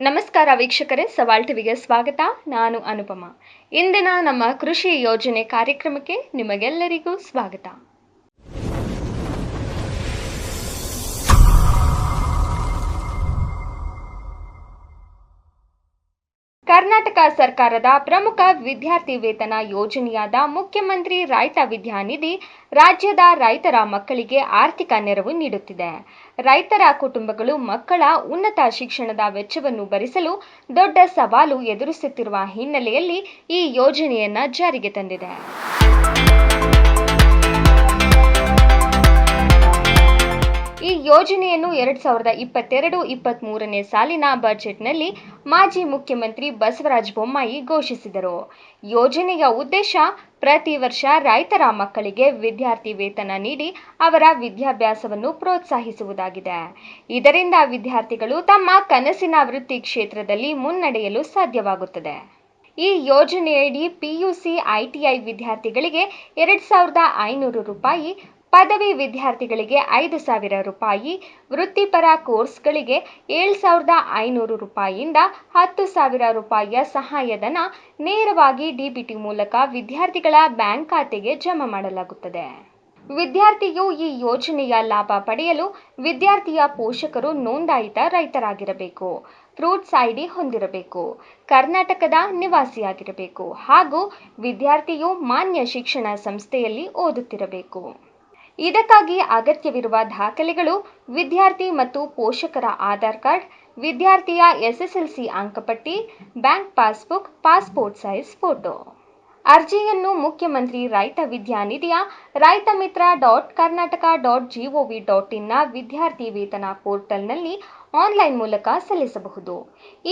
ನಮಸ್ಕಾರ ವೀಕ್ಷಕರೇ, ಸವಾಲ್ ಟಿವಿಗೆ ಸ್ವಾಗತ. ನಾನು ಅನುಪಮ. ಇಂದಿನ ನಮ್ಮ ಕೃಷಿ ಯೋಜನೆ ಕಾರ್ಯಕ್ರಮಕ್ಕೆ ನಿಮಗೆಲ್ಲರಿಗೂ ಸ್ವಾಗತ. ಕರ್ನಾಟಕ ಸರ್ಕಾರದ ಪ್ರಮುಖ ವಿದ್ಯಾರ್ಥಿ ವೇತನ ಯೋಜನೆಯಾದ ಮುಖ್ಯಮಂತ್ರಿ ರೈತ ವಿದ್ಯಾನಿಧಿ ರಾಜ್ಯದ ರೈತರ ಮಕ್ಕಳಿಗೆ ಆರ್ಥಿಕ ನೆರವು ನೀಡುತ್ತಿದೆ. ರೈತರ ಕುಟುಂಬಗಳು ಮಕ್ಕಳ ಉನ್ನತ ಶಿಕ್ಷಣದ ವೆಚ್ಚವನ್ನು ಭರಿಸಲು ದೊಡ್ಡ ಸವಾಲು ಎದುರಿಸುತ್ತಿರುವ ಹಿನ್ನೆಲೆಯಲ್ಲಿ ಈ ಯೋಜನೆಯನ್ನು ಜಾರಿಗೆ ತಂದಿದೆ. ಈ ಯೋಜನೆಯನ್ನು 2022-23ನೇ ಸಾಲಿನ ಬಜೆಟ್ನಲ್ಲಿ ಮಾಜಿ ಮುಖ್ಯಮಂತ್ರಿ ಬಸವರಾಜ ಬೊಮ್ಮಾಯಿ ಘೋಷಿಸಿದರು. ಯೋಜನೆಯ ಉದ್ದೇಶ ಪ್ರತಿ ವರ್ಷ ರೈತರ ಮಕ್ಕಳಿಗೆ ವಿದ್ಯಾರ್ಥಿ ವೇತನ ನೀಡಿ ಅವರ ವಿದ್ಯಾಭ್ಯಾಸವನ್ನು ಪ್ರೋತ್ಸಾಹಿಸುವುದಾಗಿದೆ. ಇದರಿಂದ ವಿದ್ಯಾರ್ಥಿಗಳು ತಮ್ಮ ಕನಸಿನ ವೃತ್ತಿ ಕ್ಷೇತ್ರದಲ್ಲಿ ಮುನ್ನಡೆಯಲು ಸಾಧ್ಯವಾಗುತ್ತದೆ. ಈ ಯೋಜನೆಯಡಿ ಪಿಯುಸಿ, ಐಟಿಐ ವಿದ್ಯಾರ್ಥಿಗಳಿಗೆ 2,500 ರೂಪಾಯಿ, ಪದವಿ ವಿದ್ಯಾರ್ಥಿಗಳಿಗೆ 5,000 ರೂಪಾಯಿ, ವೃತ್ತಿಪರ ಕೋರ್ಸ್ಗಳಿಗೆ 7,500 ರೂಪಾಯಿಯಿಂದ 10,000 ರೂಪಾಯಿಯ ಸಹಾಯಧನ ನೇರವಾಗಿ ಡಿಬಿಟಿ ಮೂಲಕ ವಿದ್ಯಾರ್ಥಿಗಳ ಬ್ಯಾಂಕ್ ಖಾತೆಗೆ ಜಮಾ ಮಾಡಲಾಗುತ್ತದೆ. ವಿದ್ಯಾರ್ಥಿಯು ಈ ಯೋಜನೆಯ ಲಾಭ ಪಡೆಯಲು ವಿದ್ಯಾರ್ಥಿಯ ಪೋಷಕರು ನೋಂದಾಯಿತ ರೈತರಾಗಿರಬೇಕು, ಫ್ರೂಟ್ಸ್ ಐಡಿ ಹೊಂದಿರಬೇಕು, ಕರ್ನಾಟಕದ ನಿವಾಸಿಯಾಗಿರಬೇಕು ಹಾಗೂ ವಿದ್ಯಾರ್ಥಿಯು ಮಾನ್ಯ ಶಿಕ್ಷಣ ಸಂಸ್ಥೆಯಲ್ಲಿ ಓದುತ್ತಿರಬೇಕು. ಇದಕ್ಕಾಗಿ ಅಗತ್ಯವಿರುವ ದಾಖಲೆಗಳು ವಿದ್ಯಾರ್ಥಿ ಮತ್ತು ಪೋಷಕರ ಆಧಾರ್ ಕಾರ್ಡ್, ವಿದ್ಯಾರ್ಥಿಯ SSLC ಅಂಕಪಟ್ಟಿ, bank passbook, passport size photo. ಅರ್ಜಿಯನ್ನು ಮುಖ್ಯಮಂತ್ರಿ ರೈತ ವಿದ್ಯಾನಿಧಿಯ raithamitra.karnataka.gov.in ವಿದ್ಯಾರ್ಥಿ ವೇತನ ಪೋರ್ಟಲ್ನಲ್ಲಿ ಆನ್ಲೈನ್ ಮೂಲಕ ಸಲ್ಲಿಸಬಹುದು.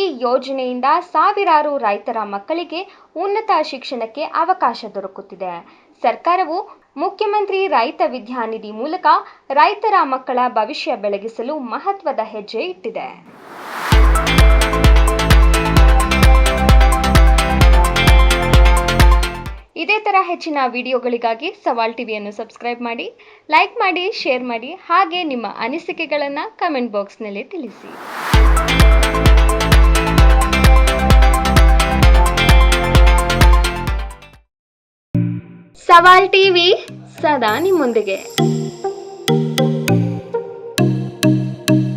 ಈ ಯೋಜನೆಯಿಂದ ಸಾವಿರಾರು ರೈತರ ಮಕ್ಕಳಿಗೆ ಉನ್ನತ ಶಿಕ್ಷಣಕ್ಕೆ ಅವಕಾಶ ದೊರಕುತ್ತಿದೆ. ಸರ್ಕಾರವು ಮುಖ್ಯಮಂತ್ರಿ ರೈತ ವಿದ್ಯಾನಿಧಿ ಮೂಲಕ ರೈತರ ಮಕ್ಕಳ ಭವಿಷ್ಯ ಬೆಳಗಿಸಲು ಮಹತ್ವದ ಹೆಜ್ಜೆ ಇಟ್ಟಿದೆ. ಇದೇ ತರ ಹೆಚ್ಚಿನ ವಿಡಿಯೋಗಳಿಗಾಗಿ ಸವಾಲ್ ಟಿವಿಯನ್ನು ಸಬ್ಸ್ಕ್ರೈಬ್ ಮಾಡಿ, ಲೈಕ್ ಮಾಡಿ, ಶೇರ್ ಮಾಡಿ, ಹಾಗೆ ನಿಮ್ಮ ಅನಿಸಿಕೆಗಳನ್ನು ಕಮೆಂಟ್ ಬಾಕ್ಸ್ನಲ್ಲಿ ತಿಳಿಸಿ. ಸವಾಲ್ ಟಿವಿ ಸದಾ ನಿಮ್ಮೊಂದಿಗೆ.